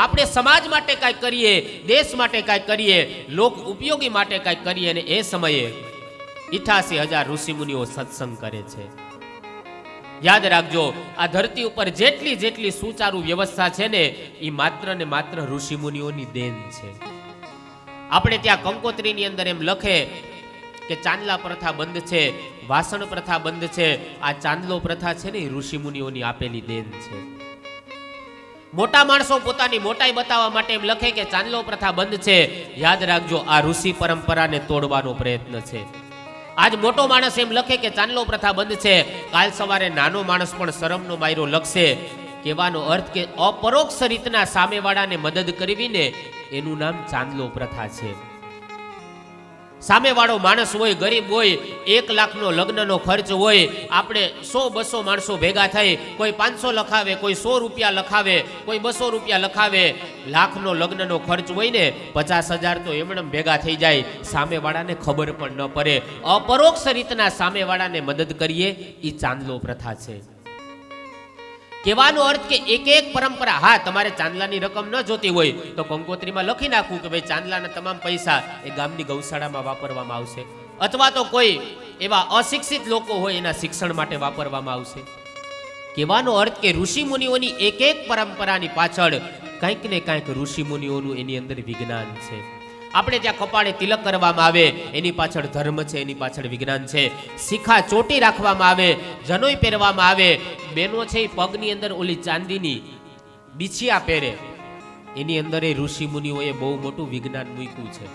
આપણે સમાજ માટે કાંઈક કરીએ, દેશ માટે કાંઈક કરીએ, લોક ઉપયોગી માટે કાંઈક કરીએ. અને એ સમયે 88,000 ઋષિમુનિઓ સત્સંગ કરે છે. યાદ રાખજો, આ ધરતી ઉપર જેટલી જેટલી સુચારુ વ્યવસ્થા છે ને, એ માત્ર ને માત્ર ઋષિમુનિઓની દેન છે. આપણે ત્યાં કંકોત્રીની અંદર એમ લખે કે ચાંદલા પ્રથા બંધ છે, વાસણ પ્રથા બંધ છે. આ ચાંદલો પ્રથા છે ને, એ ઋષિમુનિઓની આપેલી દેન છે. મોટા માણસો પોતાની મોટાઈ બતાવવા માટે એમ લખે કે ચાંદલો પ્રથા બંધ છે. યાદ રાખજો, આ ઋષિ પરંપરાને તોડવાનો પ્રયત્ન છે. આજ મોટો માણસ એમ લખે કે ચાંદલો પ્રથા બંધ છે, કાલ સવારે નાનો માણસ પણ શરમનો માયરો લખશે. કહેવાનો અર્થ કે અપરોક્ષ રીતના સામેવાળાને મદદ કરવીને એનું નામ ચાંદલો પ્રથા છે. સામેવાળો માણસ હોય, ગરીબ હોય, 1 લાખનો લગ્નનો ખર્ચ હોય, આપણે 100-200 માણસો ભેગા થઈ, કોઈ 500 લખાવે, કોઈ 100 રૂપિયા લખાવે, કોઈ 200 રૂપિયા લખાવે. લાખનો લગ્નનો ખર્ચ હોય ને, 50,000 તો એમણે ભેગા થઈ જાય, સામેવાળાને ખબર પણ ન પડે. અપરોક્ષ રીતના સામેવાળાને મદદ કરીએ, એ ચાંદલો પ્રથા છે. કહેવાનો અર્થ કે એક એક પરંપરા. હા, તમારે ચાંદલાની રકમ ન જોતી હોય તો કંકોત્રીમાં લખી નાખવું કે ભાઈ ચાંદલાના તમામ પૈસા એ ગામની ગૌશાળામાં વાપરવામાં આવશે, અથવા તો કોઈ એવા અશિક્ષિત લોકો હોય એના શિક્ષણ માટે વાપરવામાં આવશે. કહેવાનો અર્થ કે ઋષિમુનિઓની એક એક પરંપરાની પાછળ કંઈક ને કંઈક ઋષિમુનિઓનું એની અંદર વિજ્ઞાન છે. આપણે ત્યાં કપાળે તિલક કરવામાં આવે, એની પાછળ ધર્મ છે, એની પાછળ વિજ્ઞાન છે. શિખા ચોટી રાખવામાં આવે, જનોઈ પહેરવામાં આવે, બેનો છે એ પગની અંદર ઓલી ચાંદીની બીછિયા પહેરે, એની અંદર એ ઋષિ મુનિઓએ બહુ મોટું વિજ્ઞાન મૂક્યું છે.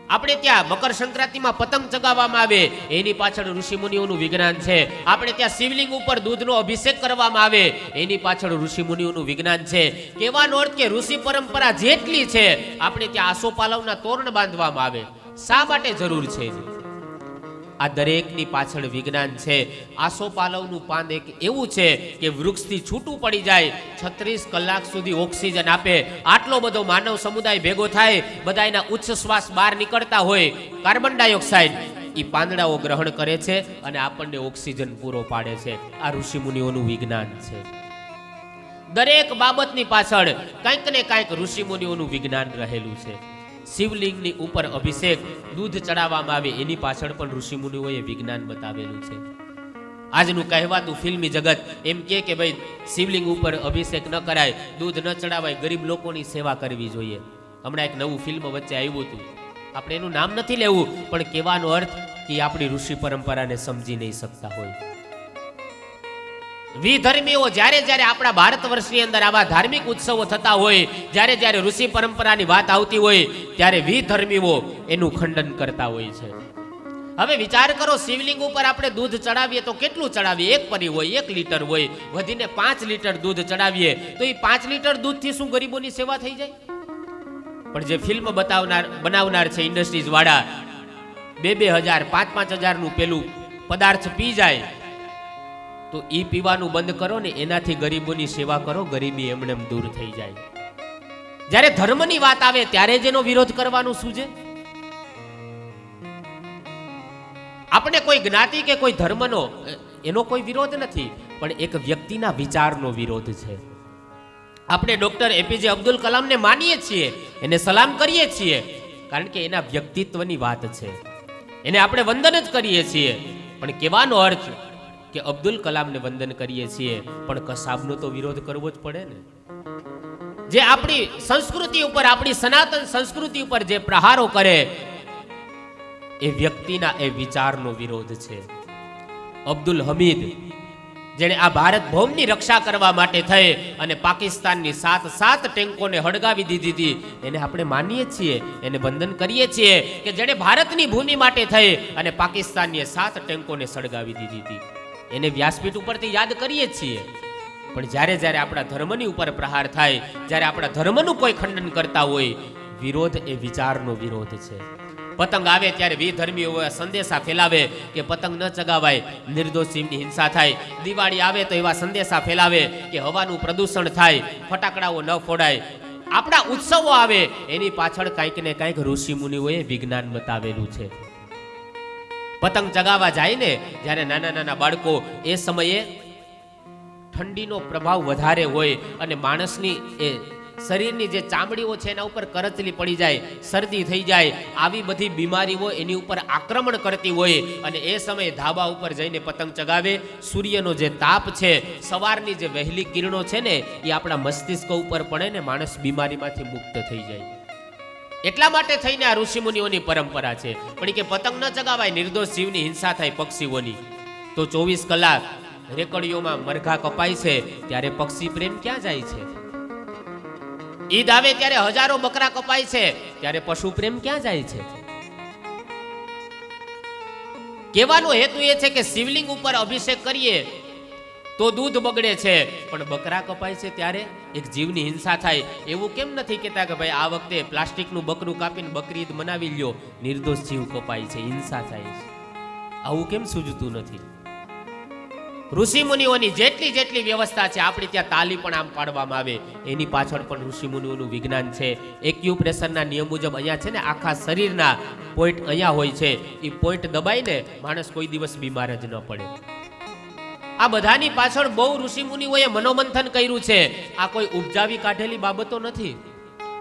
આપણે ત્યાં મકર સંક્રાંતિમાં પતંગ ચગાવવામાં આવે, એની પાછળ ઋષિ મુનિઓનું વિજ્ઞાન છે. આપણે ત્યાં શિવલિંગ ઉપર દૂધનો અભિષેક કરવામાં આવે, એની પાછળ ઋષિ મુનિઓનું વિજ્ઞાન છે. કહેવાનો અર્થ કે ઋષિ પરંપરા જેટલી છે, આપણે ત્યાં આસોપાલવના તોરણ બાંધવામાં આવે. શા માટે જરૂર છે? આ દરેકની પાછળ વિજ્ઞાન છે. આસોપાલવનું પાન એક એવું છે કે વૃક્ષથી છૂટું પડી જાય, 36 કલાક સુધી ઓક્સિજન આપે. આટલો બધો માનવ સમુદાય ભેગો થાય, બધાના ઉચ્ચ શ્વાસ બહાર નીકળતા હોય, કાર્બન ડાયોક્સાઇડ એ પાંદડાઓ ગ્રહણ કરે છે અને આપણને ઓક્સિજન પૂરો પાડે છે. આ ઋષિમુનિઓનું વિજ્ઞાન છે. દરેક બાબતની પાછળ કંઈક ને કંઈક ઋષિમુનિઓનું વિજ્ઞાન રહેલું છે. શિવલિંગની ઉપર અભિષેક, દૂધ ચડાવવામાં આવે, એની પાછળ પણ ઋષિમુનિઓએ વિજ્ઞાન બતાવેલું છે. આજનું કહેવાતું ફિલ્મી જગત એમ કે ભાઈ શિવલિંગ ઉપર અભિષેક ન કરાય, દૂધ ન ચડાવાય, ગરીબ લોકોની સેવા કરવી જોઈએ. હમણાં એક નવું ફિલ્મ વચ્ચે આવ્યું હતું, આપણે એનું નામ નથી લેવું, પણ કહેવાનો અર્થ કે આપણી ઋષિ પરંપરાને સમજી નહીં શકતા હોય. વિધર્મીઓ જ્યારે જ્યારે આપણા ભારત વર્ષની અંદર આવા ધાર્મિક ઉત્સવો થતા હોય, જ્યારે જ્યારે ઋષિ પરંપરાની વાત આવતી હોય, ત્યારે વિધર્મીઓ એનું ખંડન કરતા હોય છે. હવે વિચાર કરો, શિવલિંગ ઉપર આપણે દૂધ ચડાવીએ તો કેટલું ચડાવીએ? 1 પરી હોય, 1 લીટર હોય, વધીને 5 લીટર દૂધ ચડાવીએ તો એ 5 લીટર દૂધથી શું ગરીબોની સેવા થઈ જાય? પણ જે ફિલ્મ બનાવનાર છે ઇન્ડસ્ટ્રીઝ વાળા, 2,000 5,000 નું પેલું પદાર્થ પી જાય તો ઈ પીવાનું બંધ કરો ને, એનાથી ગરીબોની સેવા કરો, ગરીબી એમને દૂર થઈ જાય. જ્યારે ધર્મની વાત આવે ત્યારે જ એનો વિરોધ કરવાનું શું છે? આપણે કોઈ જ્ઞાતિ કે કોઈ ધર્મનો એનો કોઈ વિરોધ નથી, પણ એક વ્યક્તિના વિચારનો વિરોધ છે. આપણે ડોક્ટર એપીજે અબ્દુલ કલામને માનીએ છીએ, એને સલામ કરીએ છીએ, કારણ કે એના વ્યક્તિત્વની વાત છે, એને આપણે વંદન જ કરીએ છીએ. પણ કહેવાનો અર્થ કે અબ્દુલ કલામને વંદન કરીએ છીએ, પણ કસાબનો તો વિરોધ કરવો જ પડે ને. જે આપણી સંસ્કૃતિ ઉપર, આપણી સનાતન સંસ્કૃતિ ઉપર જે પ્રહારો કરે, એ વ્યક્તિના એ વિચારનો વિરોધ છે. અબ્દુલ હમીદ, જેણે આ ભારત ભૌમની રક્ષા કરવા માટે થઈ અને પાકિસ્તાનની 7 ટેન્કોને હળગાવી દીધી હતી, એને આપણે માનીએ છીએ, એને વંદન કરીએ છીએ કે જેણે ભારતની ભૂમિ માટે થઈ અને પાકિસ્તાનની 7 ટેન્કોને સળગાવી દીધી હતી. એને વ્યાસપીઠ ઉપરથી યાદ કરીએ છીએ. પણ જ્યારે જ્યારે આપણા ધર્મની ઉપર પ્રહાર થાય, જ્યારે આપણા ધર્મનું કોઈ ખંડન કરતા હોય, વિરોધ એ વિચારનો વિરોધ છે. પતંગ આવે ત્યારે વિધર્મીઓ સંદેશા ફેલાવે કે પતંગ ન ચગાવાય, નિર્દોષ જીવની હિંસા થાય. દિવાળી આવે તો એવા સંદેશા ફેલાવે કે હવાનું પ્રદૂષણ થાય, ફટાકડાઓ ન ફોડાય. આપણા ઉત્સવો આવે એની પાછળ કંઈક ને કંઈક ઋષિ મુનિઓએ વિજ્ઞાન બતાવેલું છે. પતંગ ચગાવવા જાય ને જ્યારે નાના નાના બાળકો, એ સમયે ઠંડીનો પ્રભાવ વધારે હોય અને માણસની એ શરીરની જે ચામડીઓ છે એના ઉપર કરચલી પડી જાય, શરદી થઈ જાય, આવી બધી બીમારીઓ એની ઉપર આક્રમણ કરતી હોય અને એ સમયે ધાબા ઉપર જઈને પતંગ ચગાવે. સૂર્યનો જે તાપ છે, સવારની જે વહેલી કિરણો છે ને એ આપણા મસ્તિષ્ક ઉપર પડે ને માણસ બીમારીમાંથી મુક્ત થઈ જાય. એટલા માટે થઈને આ ઋષિમુનિઓની પરંપરા છે. પણ કે પતંગ ન ચગાવાય, નિર્દોષ જીવની હિંસા થાય પક્ષીઓની. તો 24 કલાક રેકડીઓમાં મરઘા કપાય છે ત્યારે પક્ષી પ્રેમ ક્યાં જાય છે? ઈદ આવે ત્યારે હજારો બકરા કપાય છે ત્યારે પશુ પ્રેમ ક્યાં જાય છે? કહેવાનો હેતુ એ છે કે શિવલિંગ ઉપર અભિષેક કરીએ તો દૂધ બગડે છે, પણ બકરા કપાય છે ત્યારે એક જીવની હિંસા થાય. એવું કેમ નથી કહેતા કે ભાઈ આ વખતે પ્લાસ્ટિકનું બકરું કાપીને બકરી ઈદ મનાવી લ્યો, નિર્દોષ જીવ કપાય છે, હિંસા થાય છે? આવું કેમ સૂઝતું નથી? ઋષિમુનિઓની જેટલી વ્યવસ્થા છે, આપણી ત્યાં તાલી પણ આમ પાડવામાં આવે, એની પાછળ પણ ઋષિમુનિઓનું વિજ્ઞાન છે. એક્યુપ્રેશરના નિયમ મુજબ અહીંયા છે ને આખા શરીરના પોઈન્ટ અહીંયા હોય છે, એ પોઈન્ટ દબાઈને માણસ કોઈ દિવસ બીમાર જ ન પડે. આ બધાની પાછળ બહુ ઋષિમુનિઓએ મનોમંથન કર્યું છે. આ કોઈ ઉપજાવી કાઢેલી બાબતો નથી.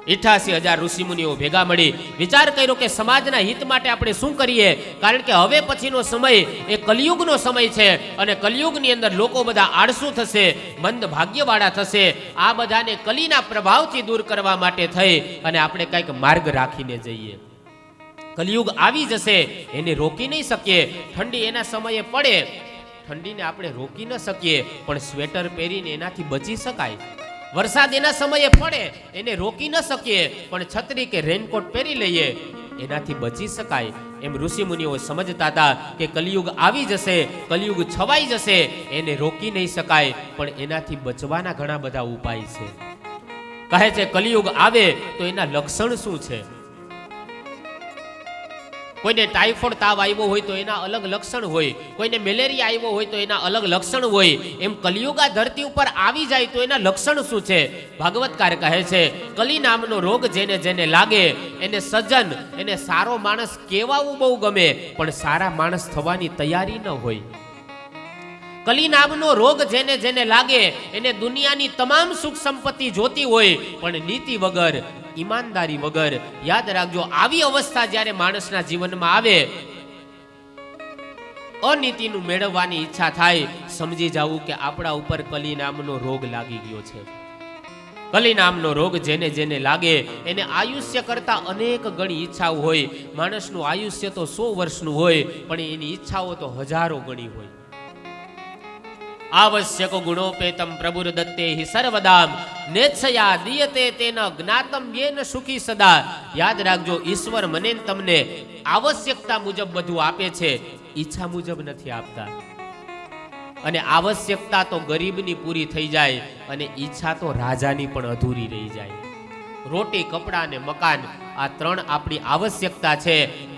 88,000 ઋષિમુનિઓ ભેગા મળી વિચાર કર્યો કે સમાજના હિત માટે આપણે શું કરીએ, કારણ કે હવે પછીનો સમય એ કલિયુગનો સમય છે અને કલિયુગની અંદર લોકો બધા આળસુ થશે, મંદ ભાગ્યવાળા થશે. આ બધાને કલીના પ્રભાવથી દૂર કરવા માટે થઈ અને આપણે કંઈક માર્ગ રાખીને જઈએ. કલિયુગ આવી જશે, એને રોકી નહીં શકીએ. ઠંડી એના સમયે પડે, ઠંડીને આપણે રોકી ન શકીએ, પણ સ્વેટર પહેરીને એનાથી બચી શકાય. વરસાદ એના સમયે પડે, એને રોકી ન શકીએ, પણ છત્રી કે રેનકોટ પહેરી લઈએ, એનાથી બચી શકાય. એમ ઋષિમુનિઓ સમજતા હતા કે કલિયુગ આવી જશે, કલિયુગ છવાઈ જશે, એને રોકી નહીં શકાય, પણ એનાથી બચવાના ઘણા બધા ઉપાય છે. કહે છે કલિયુગ આવે તો એના લક્ષણ શું છે? કોઈને ટાઇફોઇડ તાવ આવ્યો હોય તો એના અલગ લક્ષણ હોય, કોઈને મેલેરિયા આવ્યો હોય તો એના અલગ લક્ષણ હોય. એમ કલિયુગ આ ધરતી ઉપર આવી જાય તો એના લક્ષણ શું છે? ભાગવતકાર કહે છે કલી નામનો રોગ જેને જેને લાગે એને સજ્જન, એને સારો માણસ કહેવાવું બહુ ગમે, પણ સારા માણસ થવાની તૈયારી ન હોય. કલી નામનો રોગ જેને જેને લાગે એને દુનિયાની તમામ સુખ સંપત્તિ જોતી હોય, પણ નીતિ વગર, ઈમાનદારી વગર. યાદ રાખજો, આવી અવસ્થા જ્યારે માણસના જીવનમાં આવે, અનીતિનું મેળવવાની ઈચ્છા થાય, સમજી જવું કે આપણા ઉપર કલી નામનો રોગ લાગી ગયો છે. કલી નામનો રોગ જેને જેને લાગે એને આયુષ્ય કરતા અનેક ગણી ઈચ્છાઓ હોય. માણસનું આયુષ્ય તો 100 વર્ષનું હોય, પણ એની ઈચ્છાઓ તો હજારો ગણી હોય. આવશ્યક ગુણોપેતમ પ્રભુર દત્તે હિ સર્વદામ નેચ્છયા દીયતે તેન જ્ઞાતમ યેન સુખી સદા. યાદ રાખજો, ઈશ્વર મને તમને આવશ્યકતા મુજબ બધું આપે છે, ઈચ્છા મુજબ નથી આપતા. અને આવશ્યકતા તો ગરીબની પૂરી થઈ જાય અને ઈચ્છા તો રાજાની પણ અધૂરી રહી જાય. રોટી, કપડાં અને મકાન, આ 3 આપણી આવશ્યકતા છે.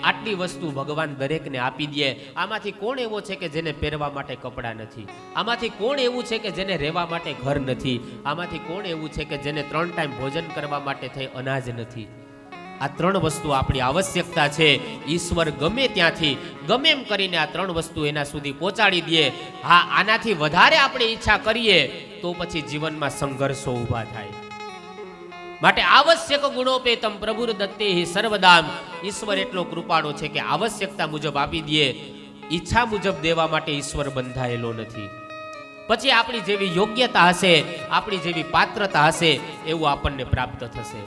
આટલી વસ્તુ ભગવાન દરેકને આપી દે. આમાંથી કોણ એવો છે કે જેને પહેરવા માટે કપડાં નથી? આમાંથી કોણ એવું છે કે જેને રહેવા માટે ઘર નથી? આમાંથી કોણ એવું છે કે જેને 3 ટાઈમ ભોજન કરવા માટે થઈ અનાજ નથી? આ 3 વસ્તુ આપણી આવશ્યકતા છે. ઈશ્વર ગમે ત્યાંથી ગમે એમ કરીને આ 3 વસ્તુ એના સુધી પહોંચાડી દે. હા, આનાથી વધારે આપણે ઈચ્છા કરીએ તો પછી જીવનમાં સંઘર્ષો ઊભા થાય. માટે આવશ્યક ગુણોપેતમ પ્રભુર દત્તે હિ સર્વદામ. ઈશ્વર એટલો કૃપાળો છે કે આવશ્યકતા મુજબ આપી દે, ઈચ્છા મુજબ દેવા માટે ઈશ્વર બંધાયેલો નથી. પછી આપણી જેવી યોગ્યતા હશે, આપણી જેવી પાત્રતા હશે, એવું આપણને પ્રાપ્ત થશે.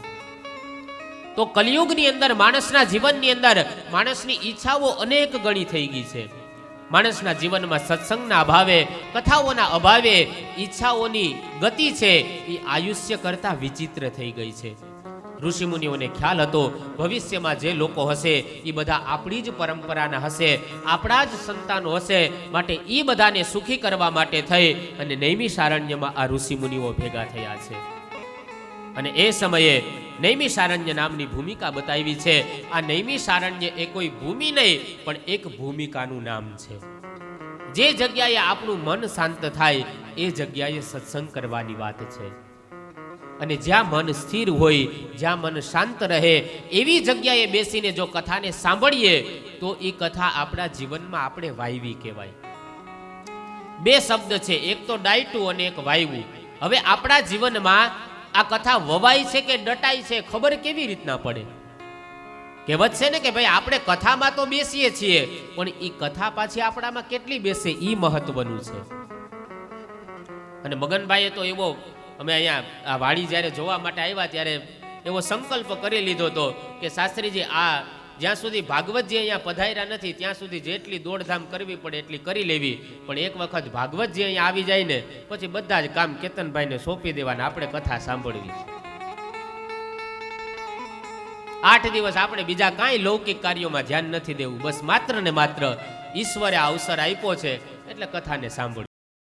તો કલિયુગની અંદર, માણસના જીવનની અંદર માણસની ઈચ્છાઓ અનેક ગણી થઈ ગઈ છે. માણસના જીવનમાં સત્સંગના અભાવે, કથાઓના અભાવે ઈચ્છાઓની ગતિ છે એ આયુષ્ય કરતા વિચિત્ર થઈ ગઈ છે. ઋષિમુનિઓને ખ્યાલ હતો ભવિષ્યમાં જે લોકો હશે એ બધા આપણી જ પરંપરાના હશે, આપણા જ સંતાનો હશે. માટે એ બધાને સુખી કરવા માટે થઈ અને નૈમિષારણ્યમાં આ ઋષિમુનિઓ ભેગા થયા છે. અને એ સમયે નૈમિષારણ્ય નામની ભૂમિકા બતાવી છે. આ નૈમિષારણ્ય એ કોઈ ભૂમિ નહીં, પણ એક ભૂમિકાનું નામ છે. જે જગ્યાએ આપણું મન શાંત થાય એ જગ્યાએ સત્સંગ કરવાની વાત છે. અને જ્યાં મન સ્થિર હોય, જ્યાં મન શાંત રહે, એવી જગ્યાએ બેસીને જો કથાને સાંભળીએ તો એ કથા આપણા જીવનમાં આપણે વાયવી કહેવાય. 2 શબ્દ છે, એક તો ડાયટું અને એક વાયવું. હવે આપણા જીવનમાં આ કથા વવાય છે કે ડટાય છે ખબર કેવી રીતના પડે? કહેવત છે ને કે ભાઈ આપણે કથામાં તો બેસીએ છીએ, પણ એ કથા પાછી આપણામાં કેટલી બેસે એ મહત્વનું છે. અને મગનભાઈએ તો એવો, અમે અહીંયા આ વાડી જ્યારે જોવા માટે આવ્યા ત્યારે એવો સંકલ્પ કરી લીધો હતો કે શાસ્ત્રીજી આ જ્યાં સુધી ભાગવતજી અહીંયા પધાર્યા નથી ત્યાં સુધી જેટલી દોડધામ કરવી પડે એટલી કરી લેવી, પણ એક વખત ભાગવતજી અહીંયા આવી જાય ને પછી બધા જ કામ કેતનભાઈને સોંપી દેવાના, આપણે કથા સાંભળવી છે. 8 દિવસ આપણે બીજા કાંઈ લૌકિક કાર્યોમાં ધ્યાન નથી દેવું, બસ માત્ર ને માત્ર ઈશ્વરે આ અવસર આપ્યો છે એટલે કથાને સાંભળવી.